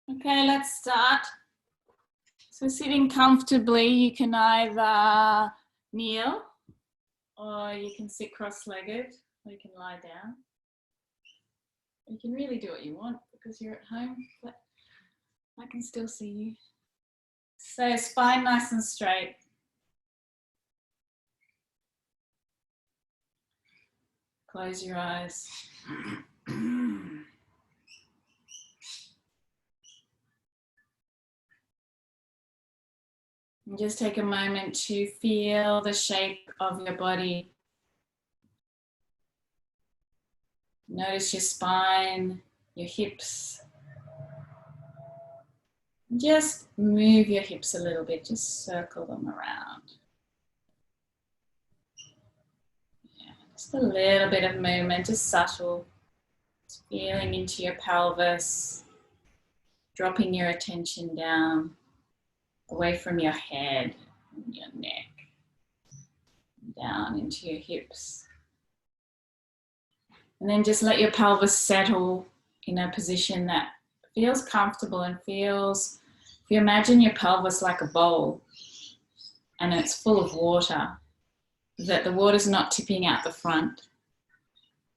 Okay, let's start. So sitting comfortably, you can either kneel or you can sit cross-legged, or you can lie down. You can really do what you want because you're at home, but I can still see you. So spine nice and straight. Close your eyes. And just take a moment to feel the shape of your body. Notice your spine, your hips. Just move your hips a little bit, just circle them around. Yeah, just a little bit of movement, just subtle. Just feeling into your pelvis, dropping your attention down, away from your head and your neck, down into your hips. And then just let your pelvis settle in a position that feels comfortable and feels, if you imagine your pelvis like a bowl and it's full of water, that the water's not tipping out the front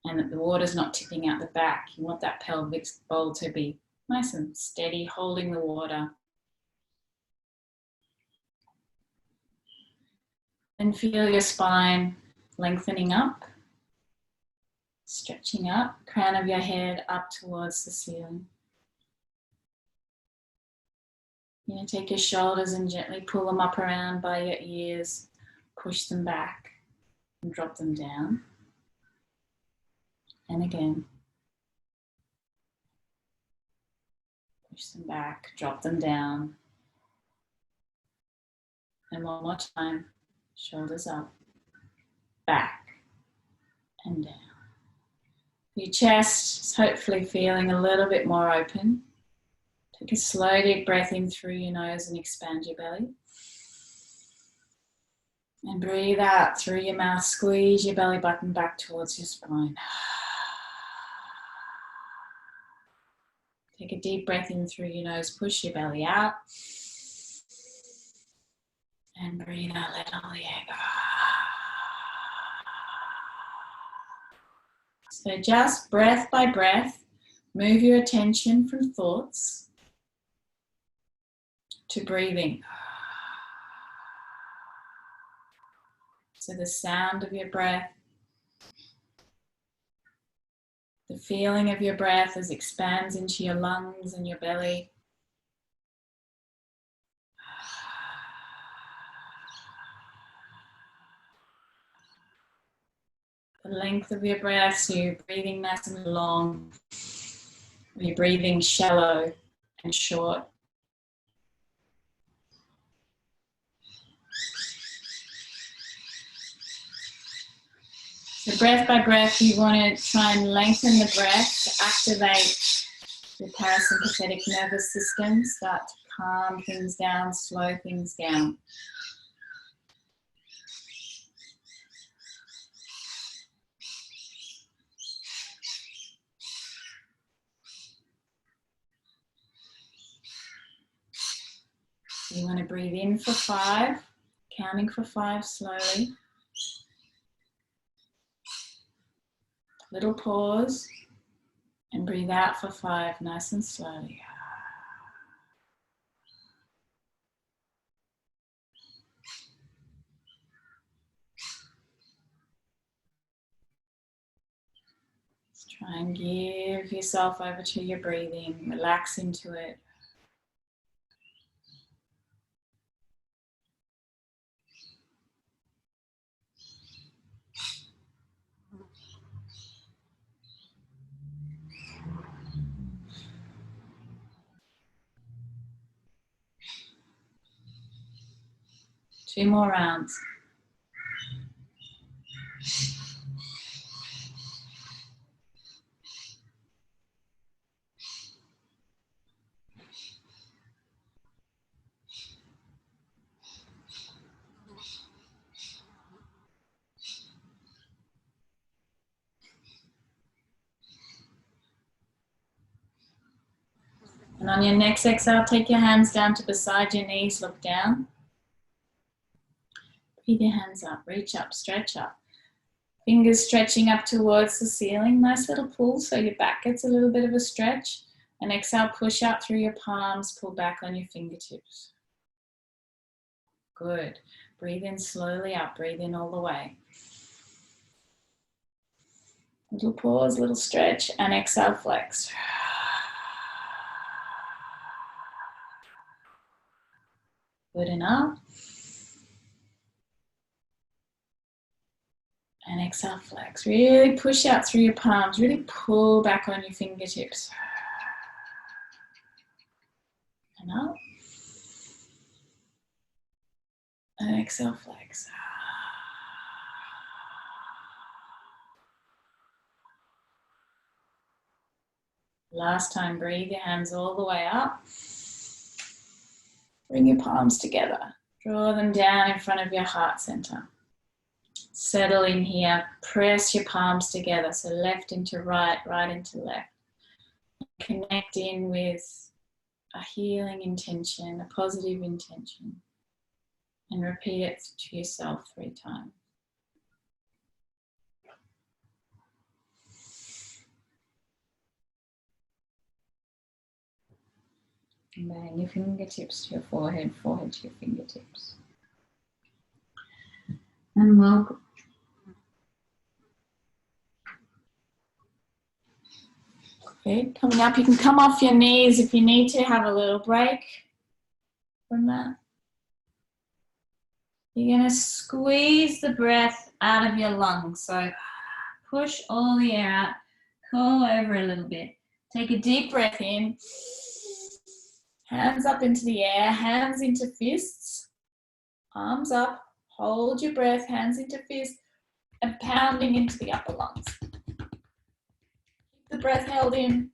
and that the water's not tipping out the back. You want that pelvic bowl to be nice and steady, holding the water. And feel your spine lengthening up, stretching up, crown of your head up towards the ceiling. You're going to take your shoulders and gently pull them up around by your ears, push them back and drop them down. And again. Push them back, drop them down. And one more time, shoulders up, back and down. Your chest is hopefully feeling a little bit more open. Take a slow deep breath in through your nose and expand your belly. And breathe out through your mouth, squeeze your belly button back towards your spine. Take a deep breath in through your nose, push your belly out. And breathe out, let all the air go. So just breath by breath, move your attention from thoughts to breathing. So the sound of your breath, the feeling of your breath as it expands into your lungs and your belly. The length of your breath, so you're breathing nice and long, or you're breathing shallow and short. So breath by breath, you want to try and lengthen the breath to activate your parasympathetic nervous system, start to calm things down, slow things down. You want to breathe in for 5, counting for 5 slowly. Little pause and breathe out for 5, nice and slowly. Just try and give yourself over to your breathing, relax into it. Two more rounds. And on your next exhale, take your hands down to beside your knees, look down. Breathe your hands up, reach up, stretch up. Fingers stretching up towards the ceiling. Nice little pull so your back gets a little bit of a stretch. And exhale, push out through your palms, pull back on your fingertips. Good. Breathe in slowly up, breathe in all the way. Little pause, little stretch, and exhale, flex. Good enough. And exhale, flex. Really push out through your palms. Really pull back on your fingertips. And up. And exhale, flex. Last time, breathe your hands all the way up. Bring your palms together. Draw them down in front of your heart center. Settle in here, press your palms together, so left into right, right into left. Connect in with a healing intention, a positive intention, and repeat it to yourself 3 times. And bang your fingertips to your forehead, forehead to your fingertips. And welcome. Okay, coming up, you can come off your knees if you need to have a little break from that. You're going to squeeze the breath out of your lungs. So push all the air out, curl over a little bit. Take a deep breath in. Hands up into the air, hands into fists. Arms up, hold your breath, hands into fists, and pounding into the upper lungs. Keep the breath held in.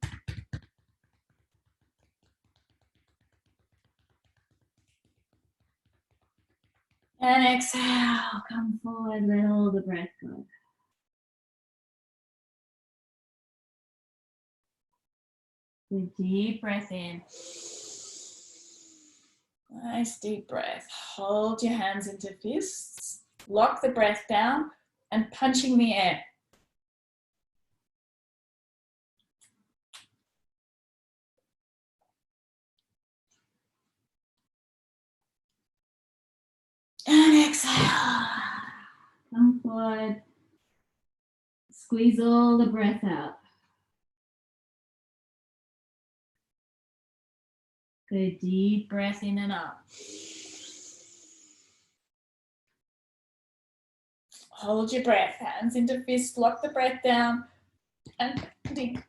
And exhale, come forward, let all the breath go. Good deep breath in. Nice deep breath. Hold your hands into fists. Lock the breath down and punching the air. And exhale. Come forward. Squeeze all the breath out. Good deep breath in and up. Hold your breath, hands into fists, lock the breath down, and dig.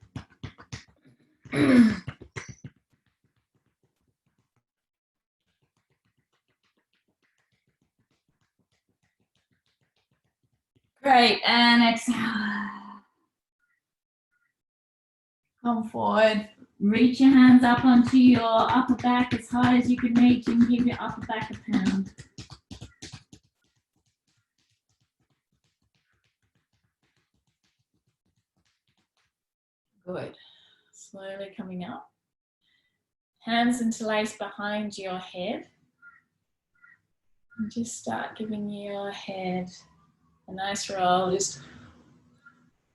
Great, and exhale. Come forward, reach your hands up onto your upper back as high as you can reach and give your upper back a pound. Good. Slowly coming up. Hands interlaced behind your head. And just start giving your head a nice roll. Just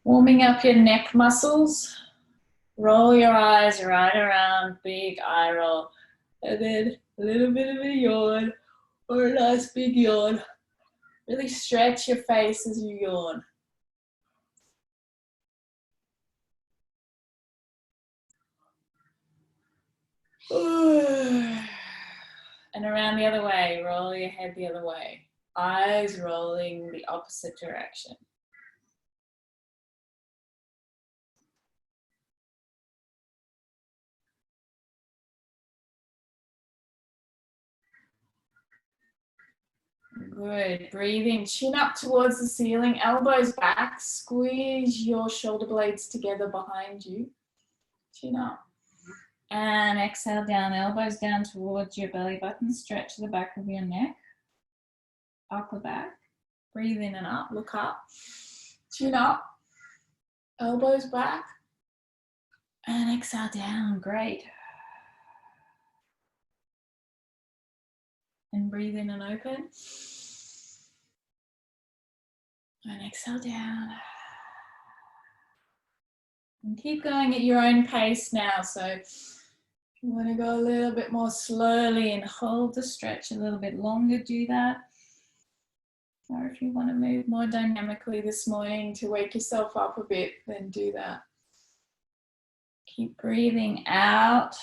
warming up your neck muscles. Roll your eyes right around, big eye roll. And then a little bit of a yawn or a nice big yawn. Really stretch your face as you yawn. And around the other way, roll your head the other way. Eyes rolling the opposite direction. Good. Breathe in, chin up towards the ceiling, elbows back. Squeeze your shoulder blades together behind you. Chin up. And exhale down, elbows down towards your belly button. Stretch the back of your neck. Upper back. Breathe in and up, look up. Chin up. Elbows back. And exhale down, great. And breathe in and open. And exhale down. And keep going at your own pace now. So you want to go a little bit more slowly and hold the stretch a little bit longer, do that. Or if you want to move more dynamically this morning to wake yourself up a bit, then do that. Keep breathing out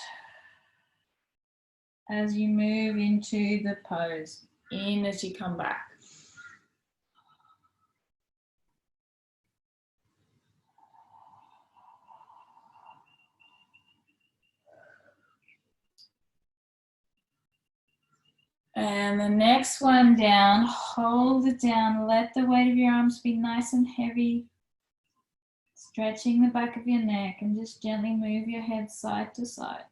as you move into the pose. In as you come back. And the next one down, hold it down, let the weight of your arms be nice and heavy. Stretching the back of your neck and just gently move your head side to side.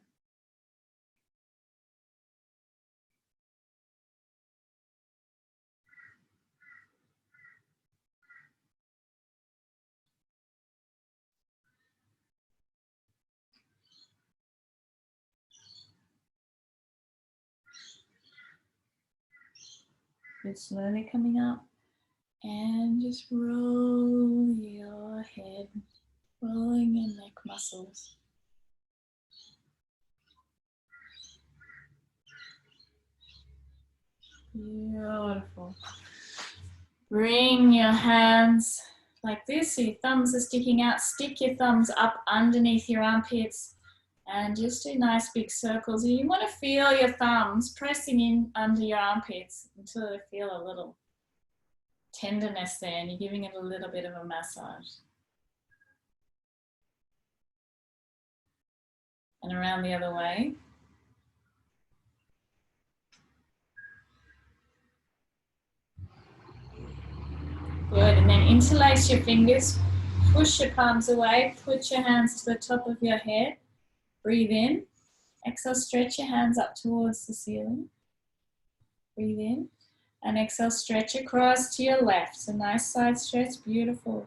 Good, slowly coming up. And just roll your head, rolling your neck muscles. Beautiful. Bring your hands like this, so your thumbs are sticking out. Stick your thumbs up underneath your armpits and just do nice big circles. And you want to feel your thumbs pressing in under your armpits until they feel a little tenderness there, and you're giving it a little bit of a massage. And around the other way. Good, and then interlace your fingers, push your palms away, put your hands to the top of your head, breathe in, exhale, stretch your hands up towards the ceiling, breathe in, and exhale, stretch across to your left, so nice side stretch, beautiful.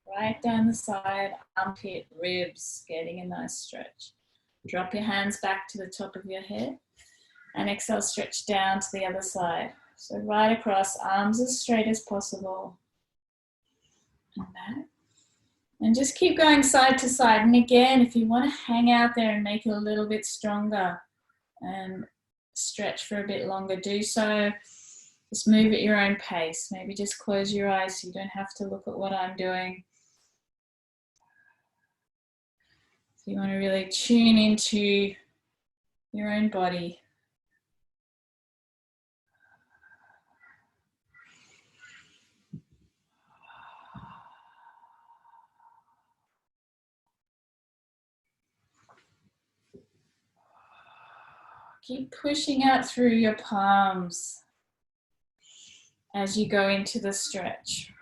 Right down the side, armpit, ribs, getting a nice stretch. Drop your hands back to the top of your head, and exhale, stretch down to the other side. So right across, arms as straight as possible. And back. And just keep going side to side. And again, if you want to hang out there and make it a little bit stronger and stretch for a bit longer, do so. Just move at your own pace. Maybe just close your eyes so you don't have to look at what I'm doing. So you want to really tune into your own body. Keep pushing out through your palms as you go into the stretch.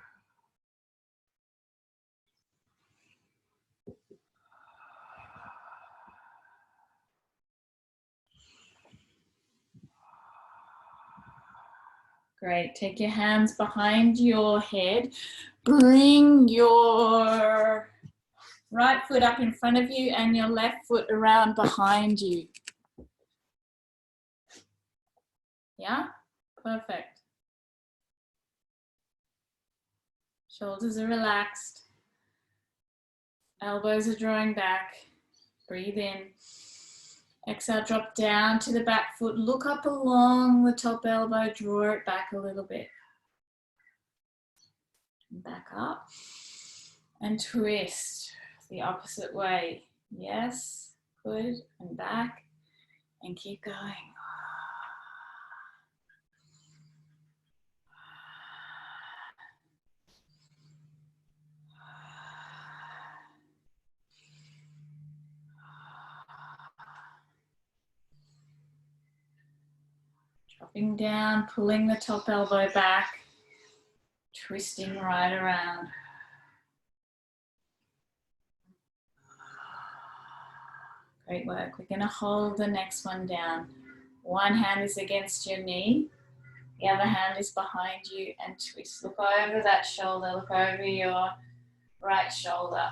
Great, take your hands behind your head. Bring your right foot up in front of you and your left foot around behind you. Yeah, perfect. Shoulders are relaxed. Elbows are drawing back. Breathe in. Exhale, drop down to the back foot. Look up along the top elbow. Draw it back a little bit. Back up. And twist the opposite way. Yes, good. And back. And keep going. Dropping down, pulling the top elbow back, twisting right around. Great work. We're going to hold the next one down. One hand is against your knee, the other hand is behind you, and twist. Look over that shoulder, look over your right shoulder.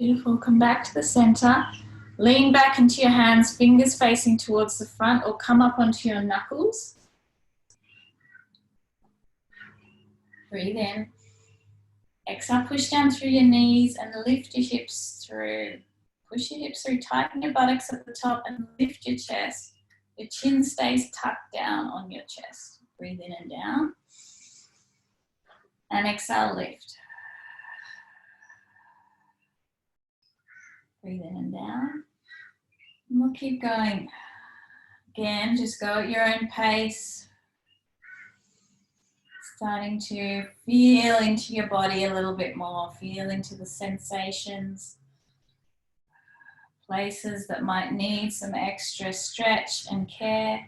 Beautiful. Come back to the center. Lean back into your hands, fingers facing towards the front, or come up onto your knuckles. Breathe in. Exhale, push down through your knees and lift your hips through. Push your hips through, tighten your buttocks at the top and lift your chest. Your chin stays tucked down on your chest. Breathe in and down. And exhale, lift. Breathe in and down. And we'll keep going. Again, just go at your own pace. Starting to feel into your body a little bit more. Feel into the sensations. Places that might need some extra stretch and care.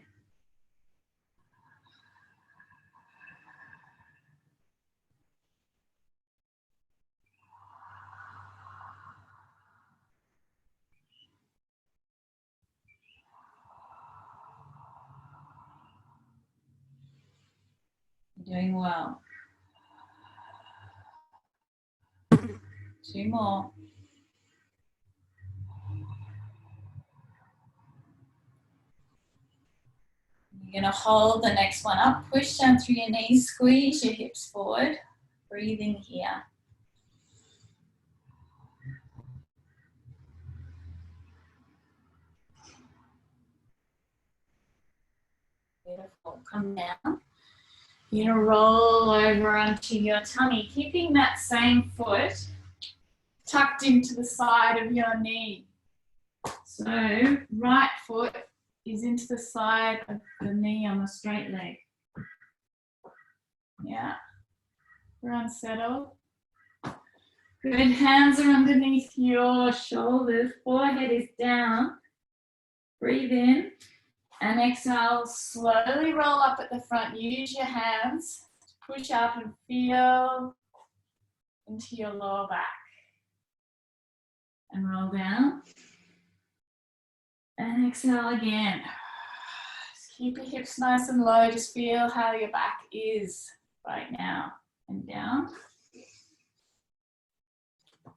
You're doing well. 2 more. You're going to hold the next one up. Push down through your knees. Squeeze your hips forward. Breathe in here. Beautiful. Come down. You're going to roll over onto your tummy, keeping that same foot tucked into the side of your knee. So right foot is into the side of the knee on the straight leg. Yeah. Everyone settle. Good. Hands are underneath your shoulders. Forehead is down. Breathe in. And exhale, slowly roll up at the front. Use your hands to push up and feel into your lower back. And roll down. And exhale again. Just keep your hips nice and low. Just feel how your back is right now. And down.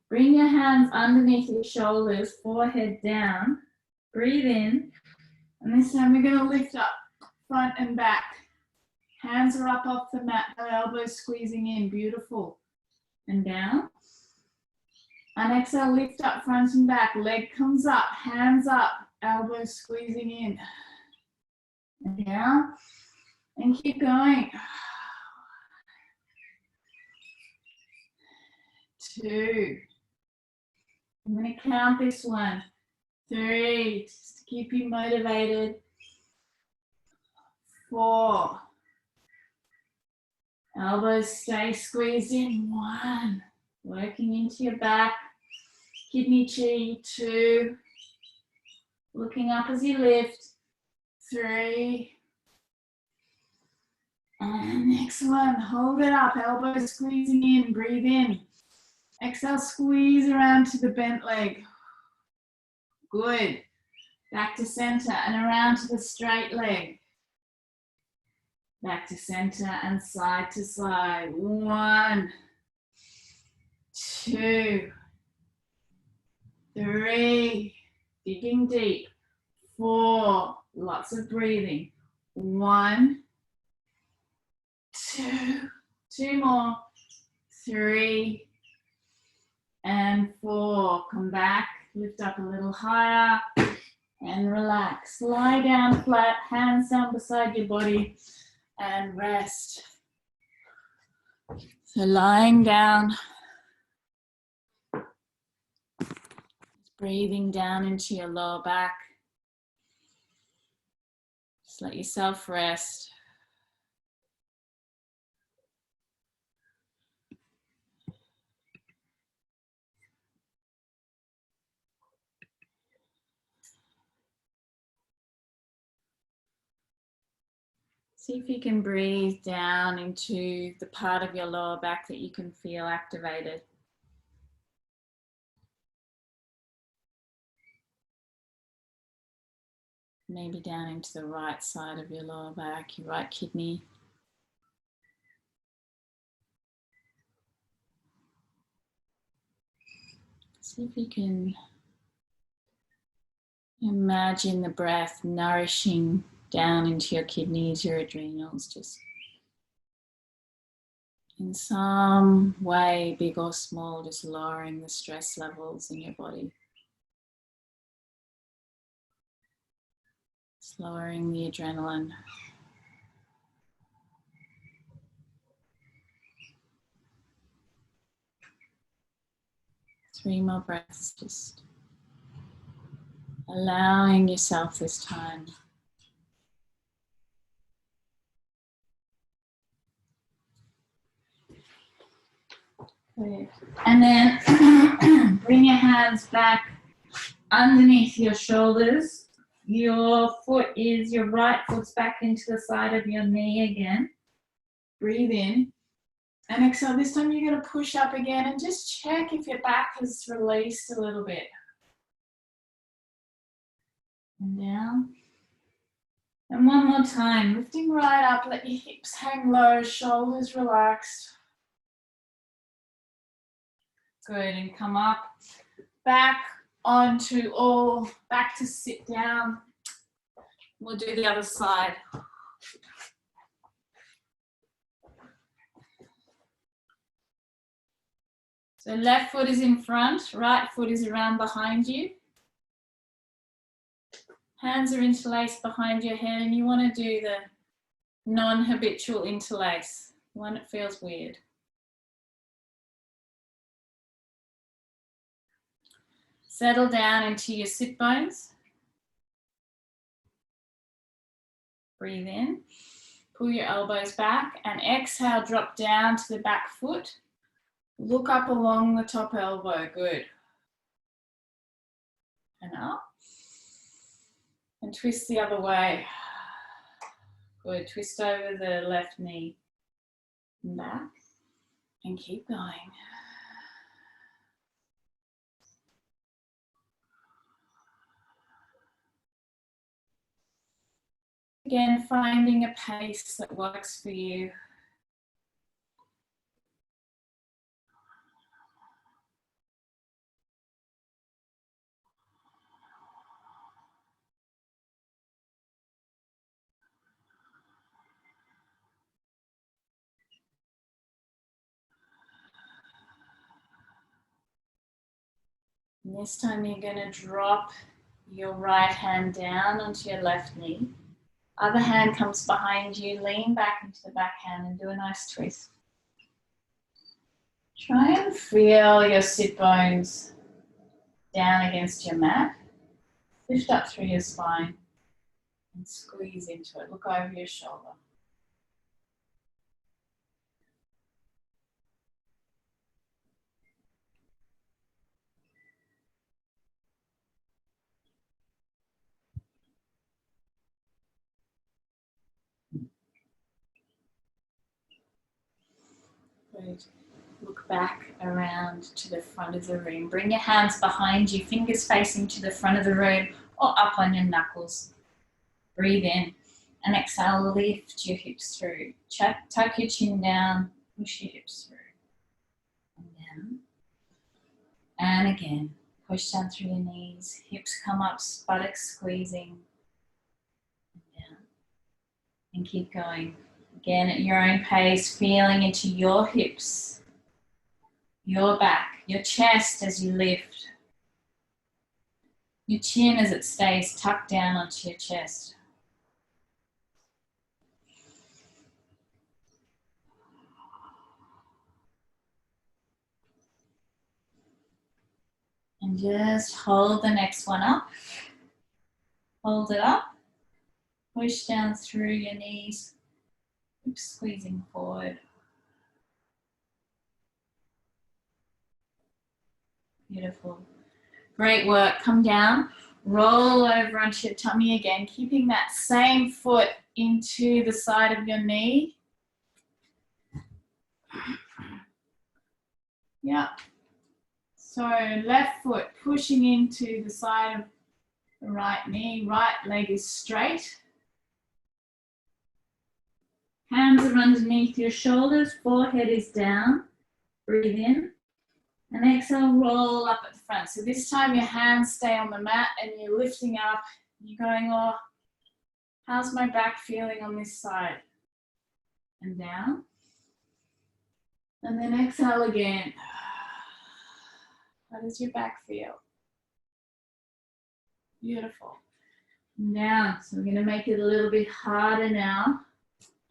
Bring your hands underneath your shoulders, forehead down. Breathe in. And this time we're going to lift up front and back. Hands are up off the mat, no elbows squeezing in. Beautiful. And down. And exhale, lift up front and back. Leg comes up, hands up, elbows squeezing in. And down. And keep going. 2. I'm going to count this one. 3, just to keep you motivated. 4. Elbows stay squeezed in. 1. Working into your back. Kidney chi. 2. Looking up as you lift. 3. And next one. Hold it up. Elbows squeezing in. Breathe in. Exhale, squeeze around to the bent leg. Good. Back to center and around to the straight leg. Back to center and side to side. 1, 2, 3. Digging deep. 4. Lots of breathing. 1, 2. 2 more. 3. And 4, come back, lift up a little higher and relax. Lie down flat, hands down beside your body and rest. So lying down, breathing down into your lower back. Just let yourself rest. See if you can breathe down into the part of your lower back that you can feel activated. Maybe down into the right side of your lower back, your right kidney. See if you can imagine the breath nourishing down into your kidneys, your adrenals, just in some way, big or small, just lowering the stress levels in your body. Just lowering the adrenaline. 3 more breaths, just allowing yourself this time. Good. And then bring your hands back underneath your shoulders. Your right foot's back into the side of your knee again. Breathe in. And exhale. This time you're going to push up again and just check if your back has released a little bit. And down. And one more time. Lifting right up. Let your hips hang low. Shoulders relaxed. Good. And come up. Back back to sit down. We'll do the other side. So left foot is in front, right foot is around behind you. Hands are interlaced behind your head, and you want to do the non-habitual interlace, the one that feels weird. Settle down into your sit bones. Breathe in. Pull your elbows back and exhale, drop down to the back foot. Look up along the top elbow, good. And up. And twist the other way. Good, twist over the left knee. And back. And keep going. Again, finding a pace that works for you. And this time you're going to drop your right hand down onto your left knee. Other hand comes behind you, lean back into the back hand and do a nice twist. Try and feel your sit bones down against your mat. Lift up through your spine and squeeze into it. Look over your shoulder. Good. Look back around to the front of the room. Bring your hands behind you, fingers facing to the front of the room or up on your knuckles. Breathe in and exhale, lift your hips through. Tuck your chin down, push your hips through. And down. And again, push down through your knees, hips come up, buttocks squeezing. And down. And keep going. Again, at your own pace, feeling into your hips, your back, your chest as you lift, your chin as it stays tucked down onto your chest. And just hold the next one up. Hold it up. Push down through your knees. Keep squeezing forward. Beautiful. Great work. Come down. Roll over onto your tummy again, keeping that same foot into the side of your knee. Yeah. So left foot pushing into the side of the right knee. Right leg is straight. Hands are underneath your shoulders, forehead is down. Breathe in And exhale, roll up at the front. So this time your hands stay on the mat and you're lifting up. You're going, oh, how's my back feeling on this side? And down. And then exhale again. How does your back feel? Beautiful. And down. So we're going to make it a little bit harder now.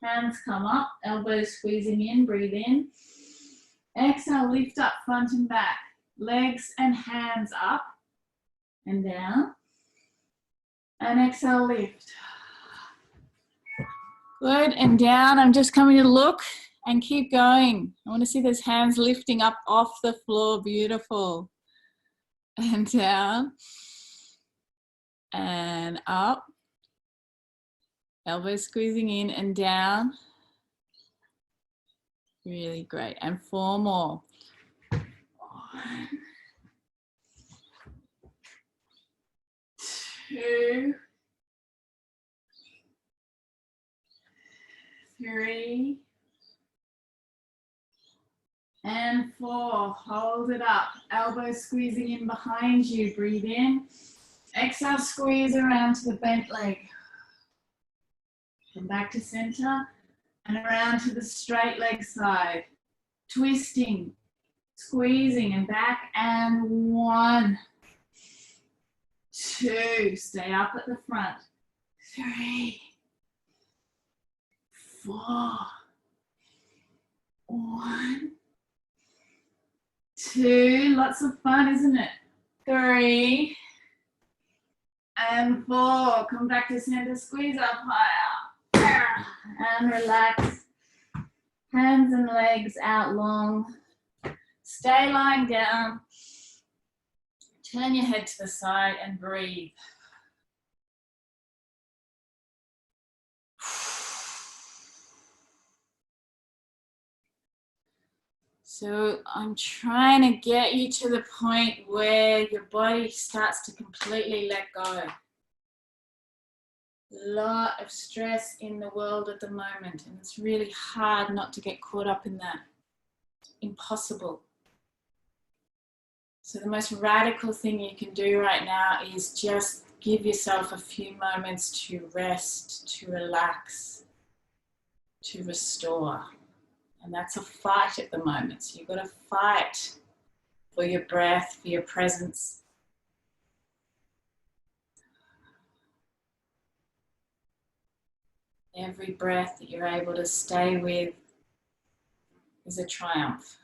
Hands come up, elbows squeezing in, breathe in. Exhale, lift up front and back. Legs and hands up and down. And exhale, lift. Good, and down. I'm just coming to look and keep going. I want to see those hands lifting up off the floor. Beautiful. And down. And up. Elbows squeezing in and down. Really great. And 4 more. 1, 2, 3, and 4. Hold it up. Elbows squeezing in behind you. Breathe in. Exhale, squeeze around to the bent leg. Come back to center and around to the straight leg side. Twisting, squeezing and back, and 1, 2. Stay up at the front. 3, 4. 1, 2. Lots of fun, isn't it? 3 and 4. Come back to center. Squeeze up higher and relax. Hands and legs out long. Stay lying down. Turn your head to the side and breathe. So I'm trying to get you to the point where your body starts to completely let go. A lot of stress in the world at the moment, and it's really hard not to get caught up in that. It's impossible. So the most radical thing you can do right now is just give yourself a few moments to rest, to relax, to restore. And that's a fight at the moment. So you've got to fight for your breath, for your presence. Every breath that you're able to stay with is a triumph.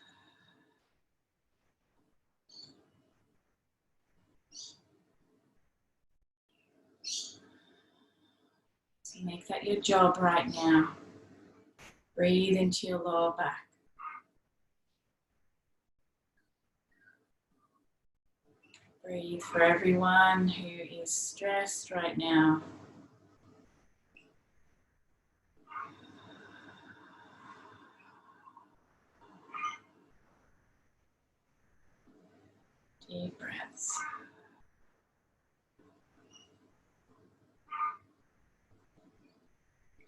So make that your job right now. Breathe into your lower back. Breathe for everyone who is stressed right now. Deep breaths.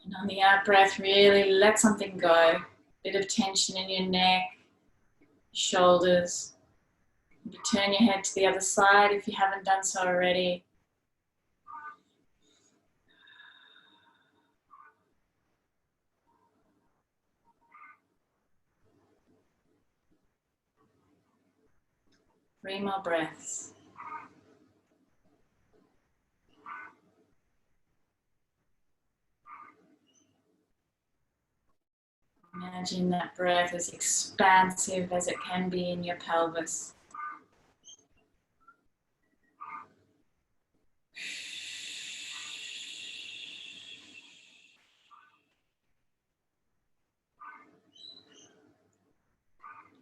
And on the out breath, really let something go. Bit of tension in your neck, shoulders. Maybe turn your head to the other side if you haven't done so already. Three more breaths. Imagine that breath as expansive as it can be in your pelvis.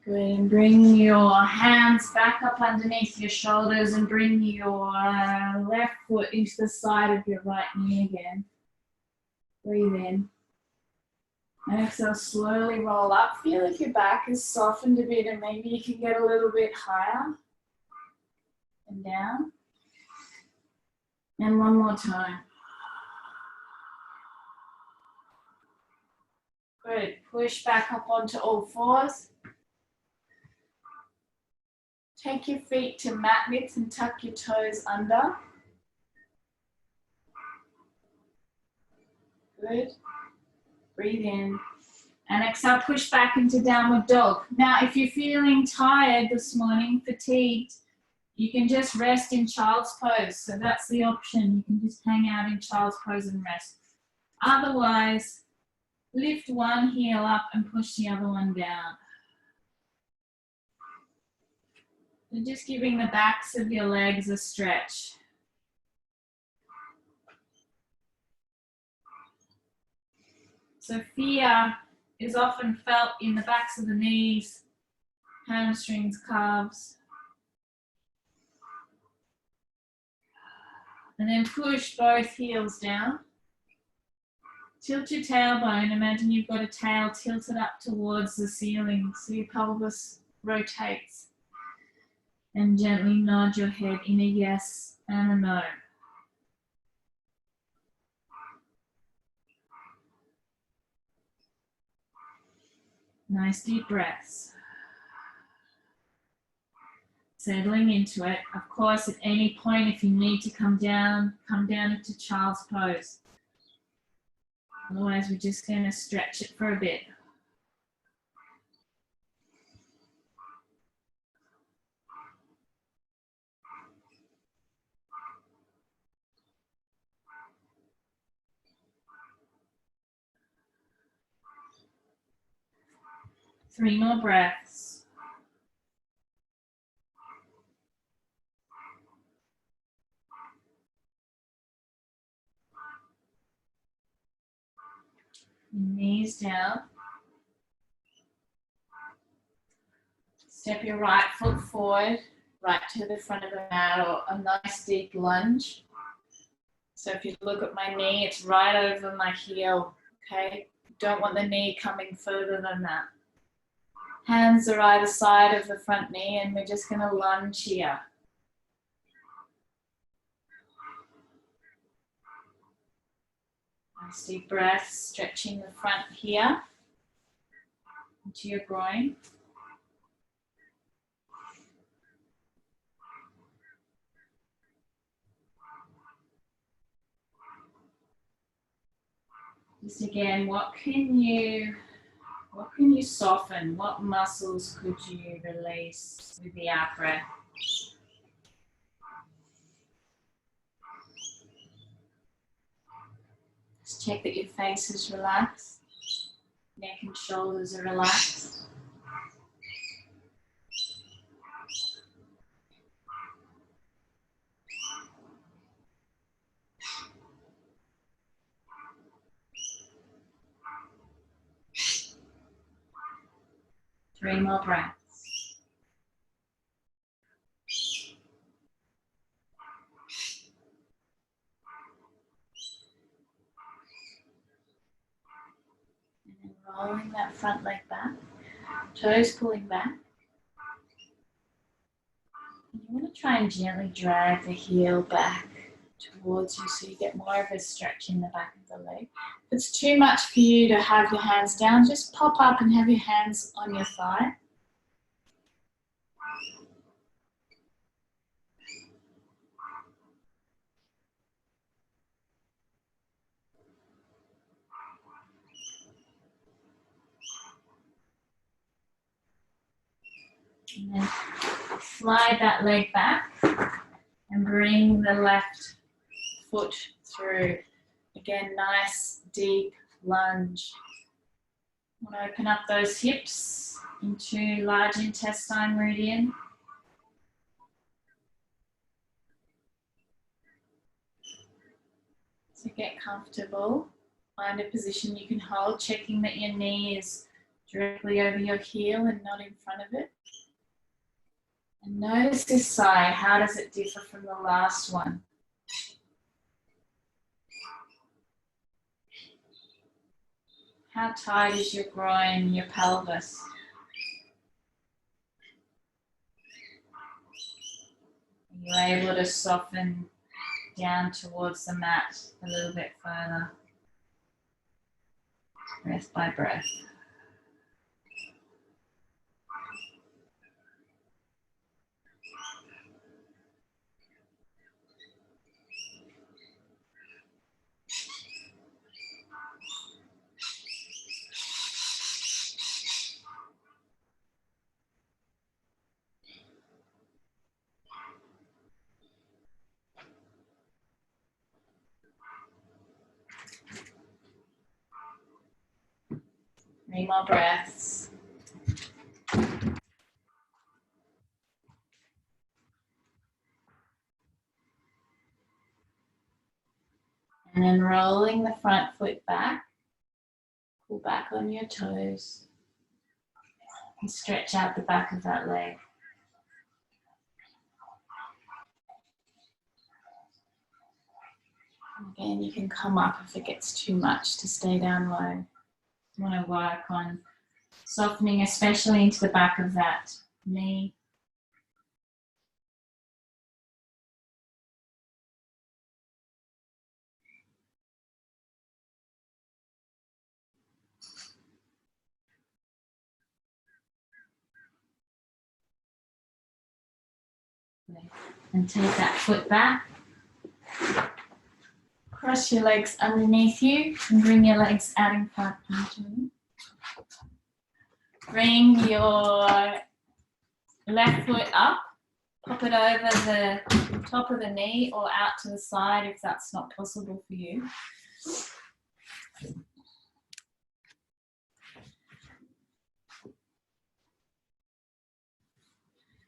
Good, and bring your hands back up underneath your shoulders and bring your left foot into the side of your right knee again. Breathe in. And exhale, slowly roll up. Feel if your back is softened a bit and maybe you can get a little bit higher and down. And one more time. Good. Push back up onto all fours. Take your feet to mat width and tuck your toes under. Good. Breathe in. And exhale, push back into downward dog. Now, if you're feeling tired this morning, fatigued, you can just rest in child's pose. So that's the option. You can just hang out in child's pose and rest. Otherwise, lift one heel up and push the other one down. And just giving the backs of your legs a stretch. So fear is often felt in the backs of the knees, hamstrings, calves. And then push both heels down. Tilt your tailbone. Imagine you've got a tail tilted up towards the ceiling so your pelvis rotates. And gently nod your head in a yes and a no. Nice deep breaths. Settling into it. Of course, at any point, if you need to come down into child's pose. Otherwise, we're just going to stretch it for a bit. Three more breaths. Knees down. Step your right foot forward, right to the front of the mat, or a nice deep lunge. So if you look at my knee, it's right over my heel, okay? Don't want the knee coming further than that. Hands are either side of the front knee, and we're just going to lunge here. Nice deep breath, stretching the front here into your groin. Just again, what can you soften? What muscles could you release with the out breath? Just check that your face is relaxed. Neck and shoulders are relaxed. Three more breaths. And then rolling that front leg back, toes pulling back. And you want to try and gently drag the heel back towards you so you get more of a stretch in the back of the leg. If it's too much for you to have your hands down, just pop up and have your hands on your thigh. And then slide that leg back and bring the left foot through. Again, nice deep lunge. Want to open up those hips into large intestine meridian. So get comfortable. Find a position you can hold, checking that your knee is directly over your heel and not in front of it. And notice this side. How does it differ from the last one? How tight is your groin, your pelvis? Are you able to soften down towards the mat a little bit further? Breath by breath. 3 more breaths. And then rolling the front foot back. Pull back on your toes. And stretch out the back of that leg. Again, you can come up if it gets too much to stay down low. You want to work on softening, especially into the back of that knee. And take that foot back. Cross your legs underneath you and bring your legs out in front. Bring your left foot up, pop it over the top of the knee or out to the side if that's not possible for you.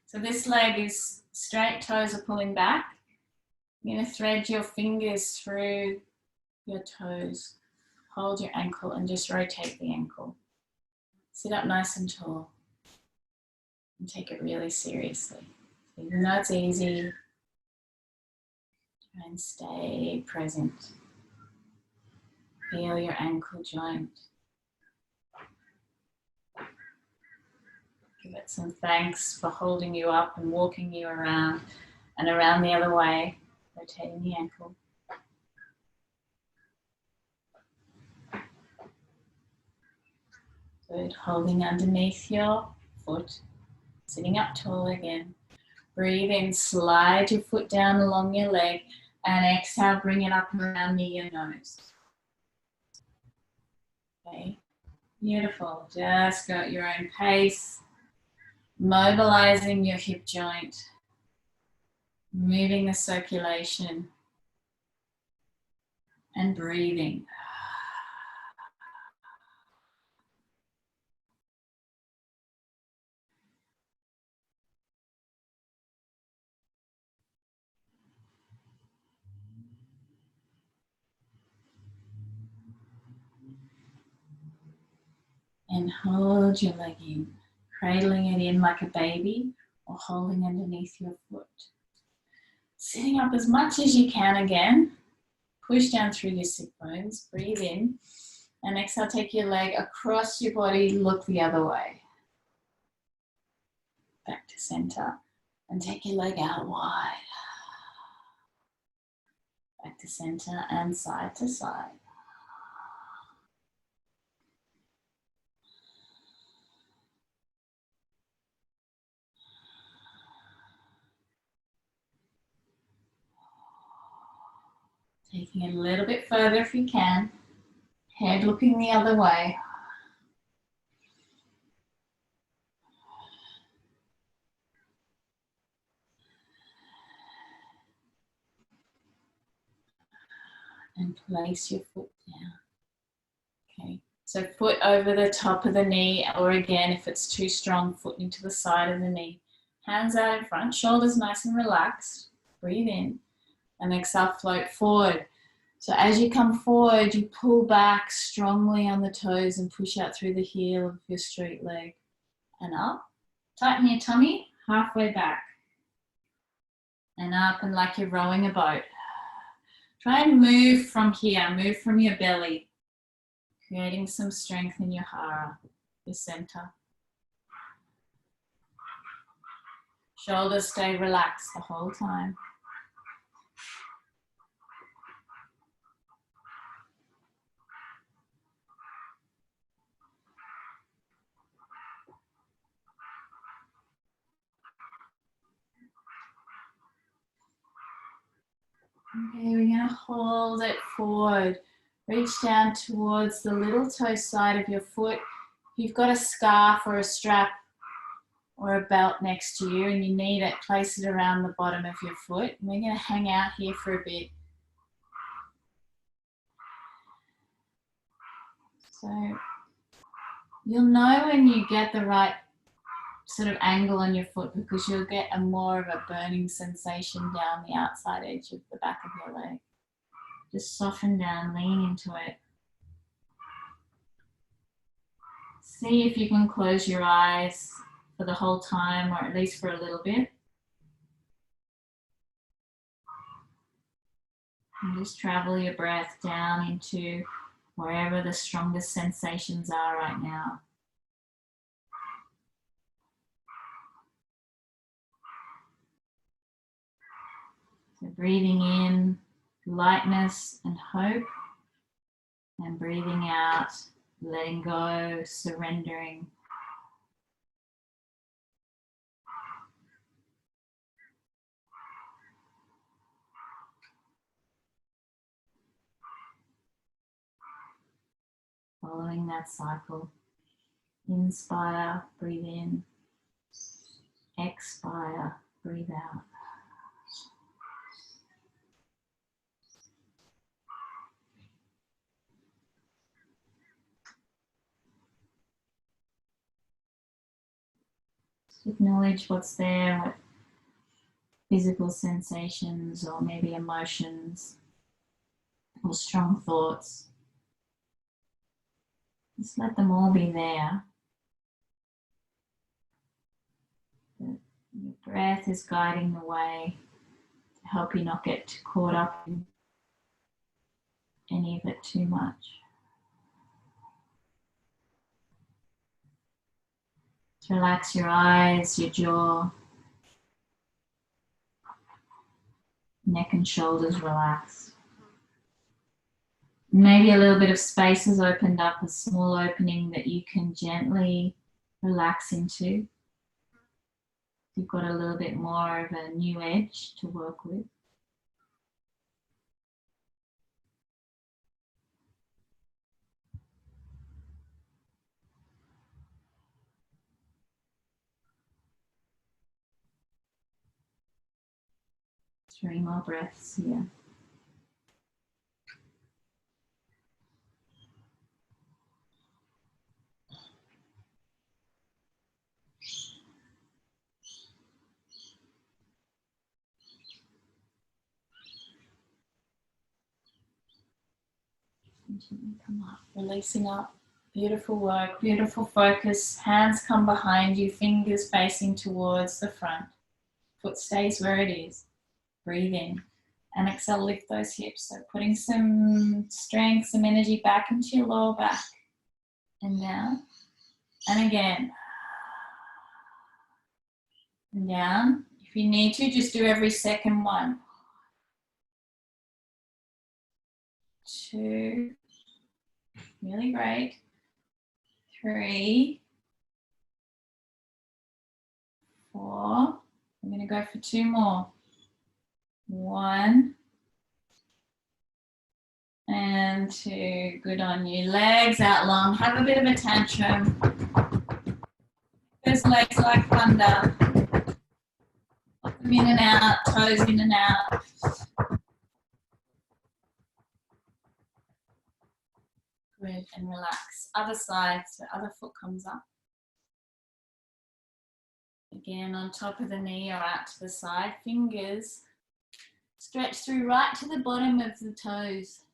So this leg is straight, toes are pulling back. You're going to thread your fingers through your toes. Hold your ankle and just rotate the ankle. Sit up nice and tall. And take it really seriously. Even though it's easy, try and stay present. Feel your ankle joint. Give it some thanks for holding you up and walking you around and around the other way, rotating the ankle. Good, holding underneath your foot, sitting up tall again. Breathe in, slide your foot down along your leg and exhale, bring it up and around near your nose. Okay, beautiful, just go at your own pace. Mobilizing your hip joint, moving the circulation, and breathing. And hold your leg in, cradling it in like a baby or holding underneath your foot. Sitting up as much as you can again. Push down through your sit bones, breathe in, and exhale, take your leg across your body, look the other way. Back to center, and take your leg out wide. Back to center and side to side. Taking it a little bit further if you can. Head looking the other way. And place your foot down. Okay, so foot over the top of the knee, or again, if it's too strong, foot into the side of the knee. Hands out in front, shoulders nice and relaxed. Breathe in and exhale, float forward. So as you come forward, you pull back strongly on the toes and push out through the heel of your straight leg. And up. Tighten your tummy, halfway back. And up, and like you're rowing a boat. Try and move from here, move from your belly. Creating some strength in your hara, your center. Shoulders stay relaxed the whole time. Okay, we're going to hold it forward. Reach down towards the little toe side of your foot. If you've got a scarf or a strap or a belt next to you and you need it, place it around the bottom of your foot. And we're going to hang out here for a bit. So You'll know when you get the right sort of angle on your foot because you'll get a more of a burning sensation down the outside edge of the back of your leg. Just soften down, lean into it. See if you can close your eyes for the whole time, or at least for a little bit. And just travel your breath down into wherever the strongest sensations are right now. So breathing in lightness and hope, and breathing out, letting go, surrendering. Following that cycle. Inspire, breathe in. Expire, breathe out. Acknowledge what's there, what physical sensations or maybe emotions or strong thoughts. Just let them all be there. Your breath is guiding the way to help you not get caught up in any of it too much. To relax your eyes, your jaw, neck and shoulders relax. Maybe a little bit of space has opened up, a small opening that you can gently relax into. You've got a little bit more of a new edge to work with. Three more breaths here. Come up, releasing up. Beautiful work, beautiful focus. Hands come behind you, fingers facing towards the front. Foot stays where it is. Breathe in. And exhale, lift those hips. So putting some strength, some energy back into your lower back. And down. And again. And down. If you need to, just do every second one. 2. Really great. 3. 4. I'm going to go for 2 more. 1 and 2. Good on you. Legs out long. Have a bit of a tantrum. Those legs like thunder. Put them in and out, toes in and out. Good, and relax. Other side, so other foot comes up. Again, on top of the knee or out to the side. Fingers stretch through right to the bottom of the toes.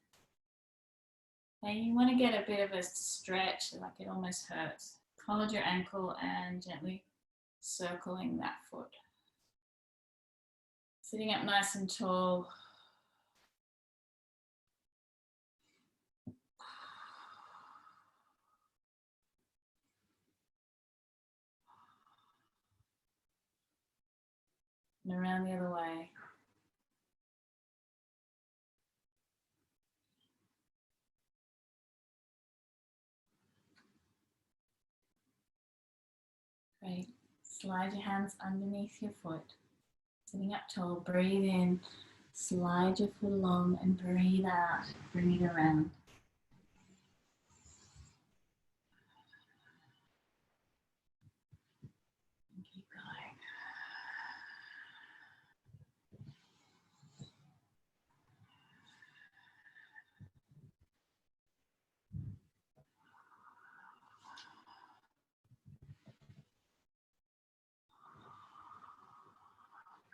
Okay, you want to get a bit of a stretch, like it almost hurts. Hold your ankle and gently circling that foot. Sitting up nice and tall. And around the other way. Great. Slide your hands underneath your foot. Sitting up tall, breathe in, slide your foot along and breathe out, breathe around. And keep going.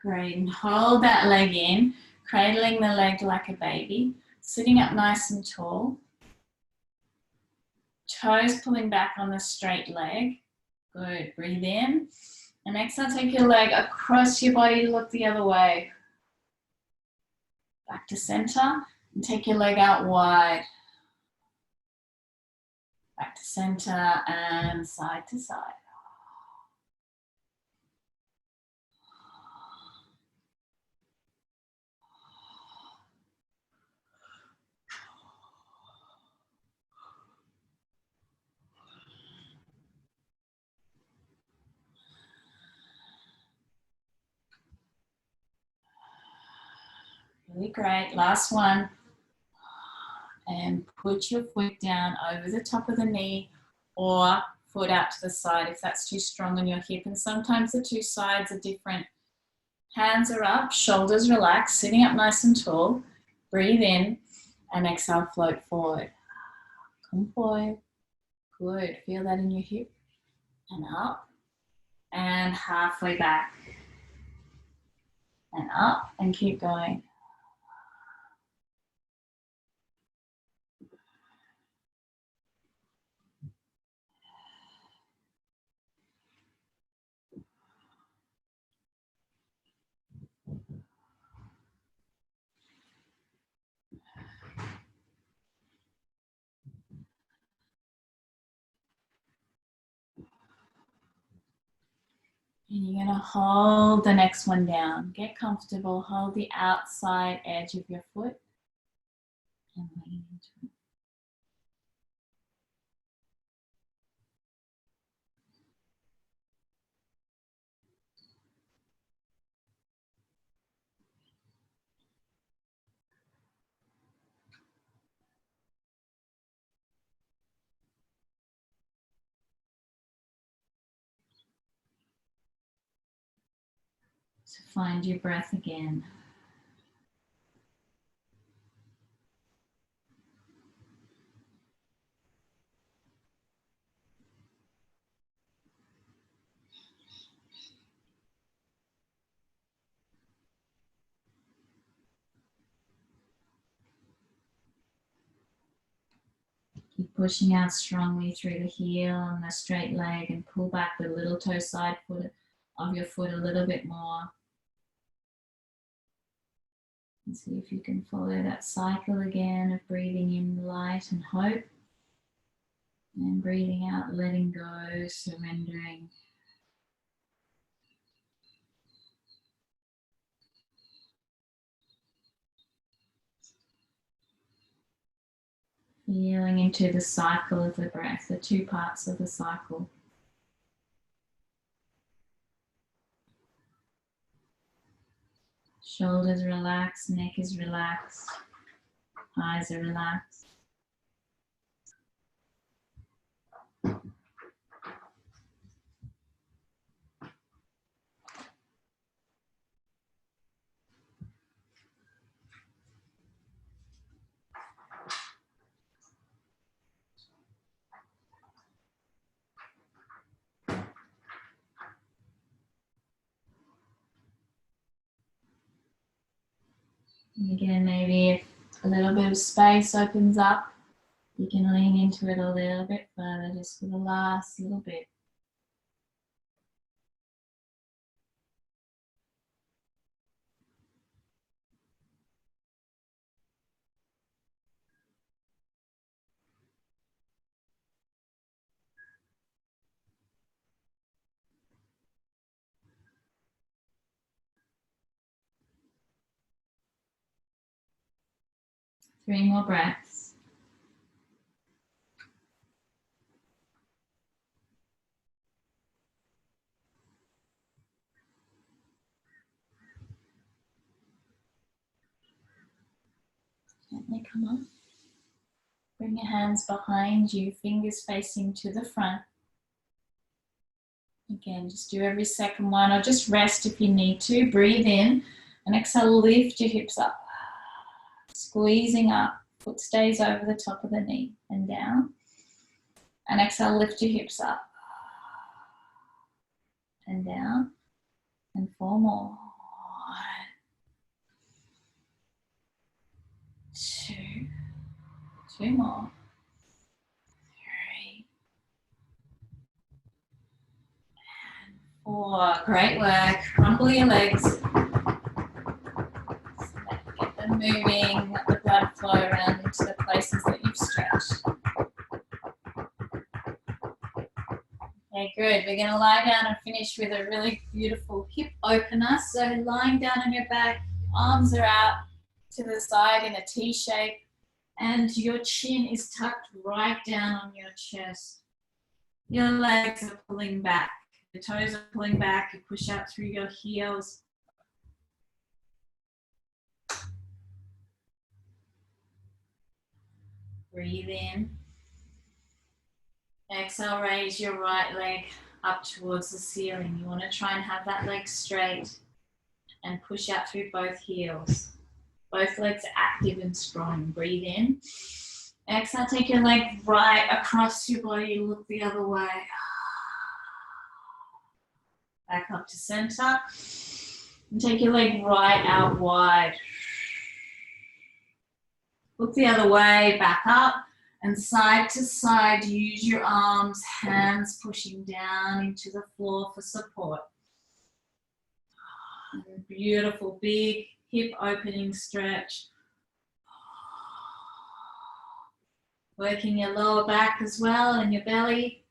Great, and hold that leg in, cradling the leg like a baby, sitting up nice and tall. Toes pulling back on the straight leg. Good, breathe in. And exhale, take your leg across your body, look the other way. Back to center, and take your leg out wide. Back to center and side to side. Really great. Last one. And put your foot down over the top of the knee or foot out to the side if that's too strong on your hip. And sometimes the two sides are different. Hands are up, shoulders relaxed, sitting up nice and tall. Breathe in and exhale, float forward. Come forward. Good. Feel that in your hip. And up. And halfway back. And up and keep going. And you're going to hold the next one down. Get comfortable. Hold the outside edge of your foot. And lean into it. So find your breath again. Keep pushing out strongly through the heel and the straight leg and pull back the little toe side foot of your foot a little bit more. And see if you can follow that cycle again of breathing in light and hope. And breathing out, letting go, surrendering. Feeling into the cycle of the breath, the two parts of the cycle. Shoulders relaxed, neck is relaxed, eyes are relaxed. And again, maybe if a little bit of space opens up, you can lean into it a little bit further, just for the last little bit. Three more breaths. Gently come up. Bring your hands behind you, fingers facing to the front. Again, just do every second one, or just rest if you need to. Breathe in and exhale, lift your hips up. Squeezing up, foot stays over the top of the knee and down. And exhale, lift your hips up and down. And four more. 2 more. 3. And 4. Great work. Rumble your legs. So that you get them moving, let the blood flow around into the places that you've stretched. Okay, good. We're going to lie down and finish with a really beautiful hip opener. So lying down on your back, arms are out to the side in a T shape, and your chin is tucked right down on your chest. Your legs are pulling back. The toes are pulling back. You push out through your heels. Breathe in. Exhale, raise your right leg up towards the ceiling. You want to try and have that leg straight and push out through both heels. Both legs are active and strong. Breathe in. Exhale, take your leg right across your body. Look the other way. Back up to center. And take your leg right out wide. Look the other way, back up. And side to side, use your arms, hands pushing down into the floor for support. Beautiful, big hip opening stretch. Working your lower back as well and your belly.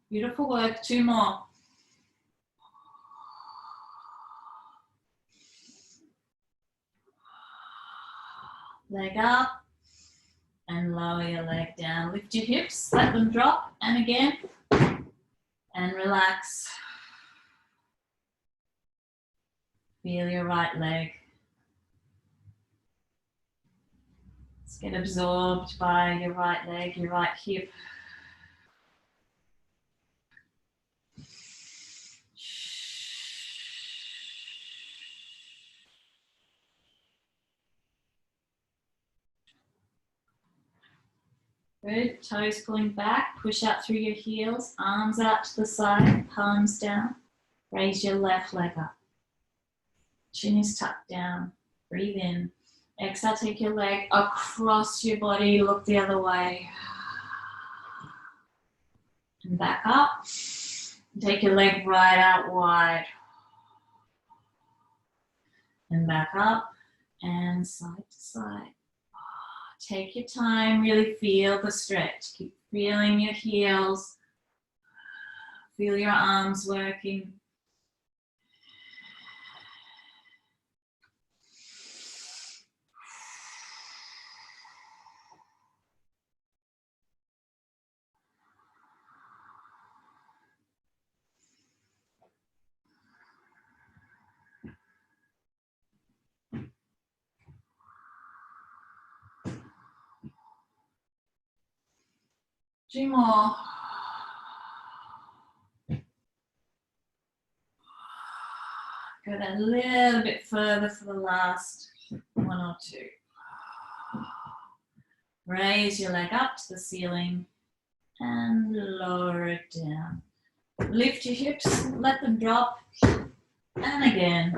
Beautiful work, 2 more. Leg up and lower your leg down. Lift your hips, let them drop, and again, and relax. Feel your right leg. Let's get absorbed by your right leg, your right hip. Good, toes pulling back, push out through your heels, arms out to the side, palms down. Raise your left leg up. Chin is tucked down. Breathe in. Exhale, take your leg across your body, look the other way. And back up. Take your leg right out wide. And back up and side to side. Take your time, really feel the stretch. Keep feeling your heels. Feel your arms working. Two more. Go a little bit further for the last 1 or 2. Raise your leg up to the ceiling and lower it down. Lift your hips, let them drop. And again,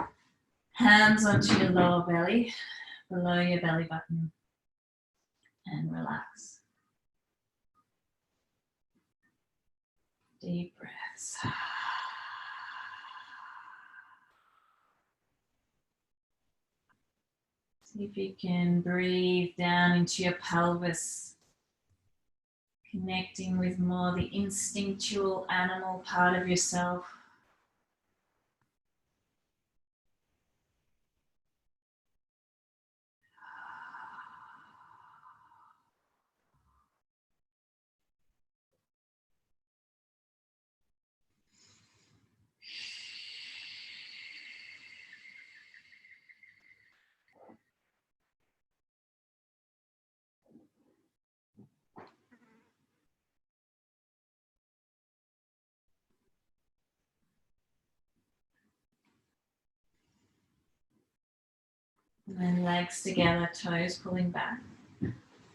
hands onto your lower belly, below your belly button, and relax. Deep breaths. See if you can breathe down into your pelvis, connecting with more the instinctual animal part of yourself. then legs together, toes pulling back.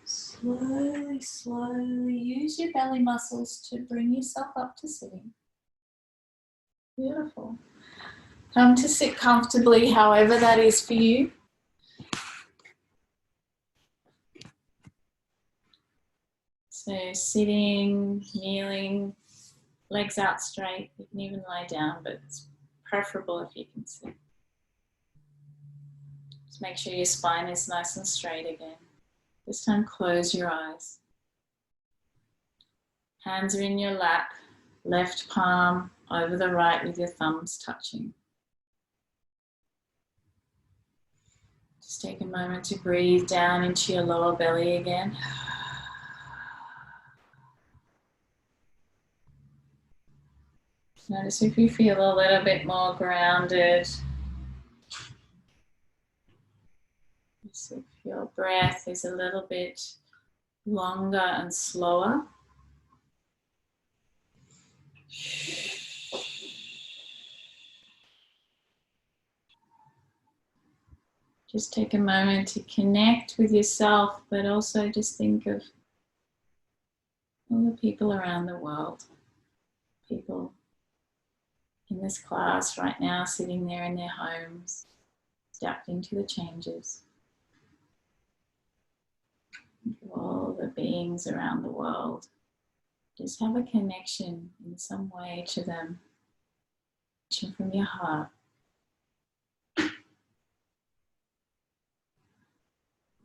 Slowly, slowly use your belly muscles to bring yourself up to sitting. Beautiful. Come to sit comfortably, however that is for you. So sitting, kneeling, legs out straight. You can even lie down, but it's preferable if you can sit. Just make sure your spine is nice and straight again. This time close your eyes. Hands are in your lap, left palm over the right with your thumbs touching. Just take a moment to breathe down into your lower belly again. Notice if you feel a little bit more grounded. Notice if your breath is a little bit longer and slower. Just take a moment to connect with yourself, but also just think of all the people around the world. People in this class right now, sitting there in their homes, adapting to the changes. Think of all the beings around the world. Just have a connection in some way to them. Connection from your heart.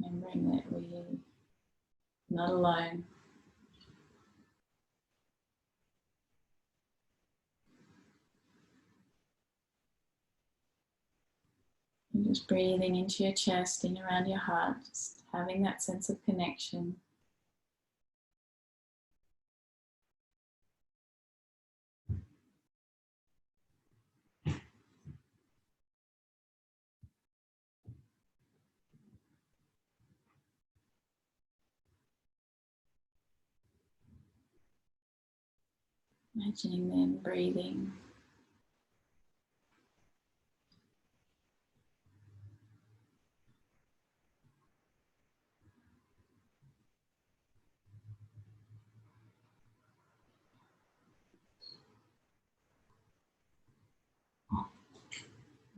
Remembering that we're not alone. And just breathing into your chest, in around your heart, just having that sense of connection. Imagining them breathing.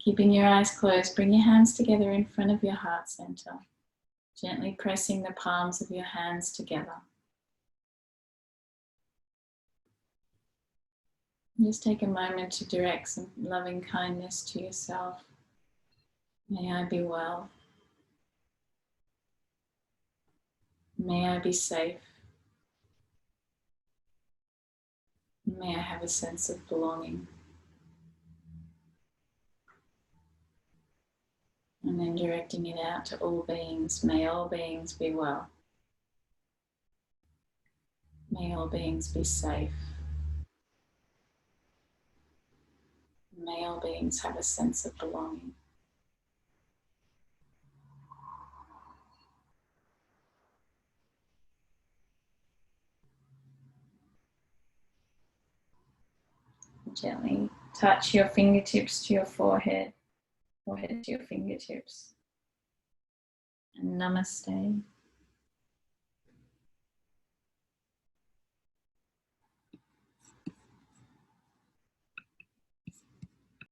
Keeping your eyes closed, bring your hands together in front of your heart center. Gently pressing the palms of your hands together. Just take a moment to direct some loving kindness to yourself. May I be well. May I be safe. May I have a sense of belonging. And then directing it out to all beings. May all beings be well. May all beings be safe. May all beings have a sense of belonging. Gently touch your fingertips to your forehead, forehead to your fingertips. And namaste.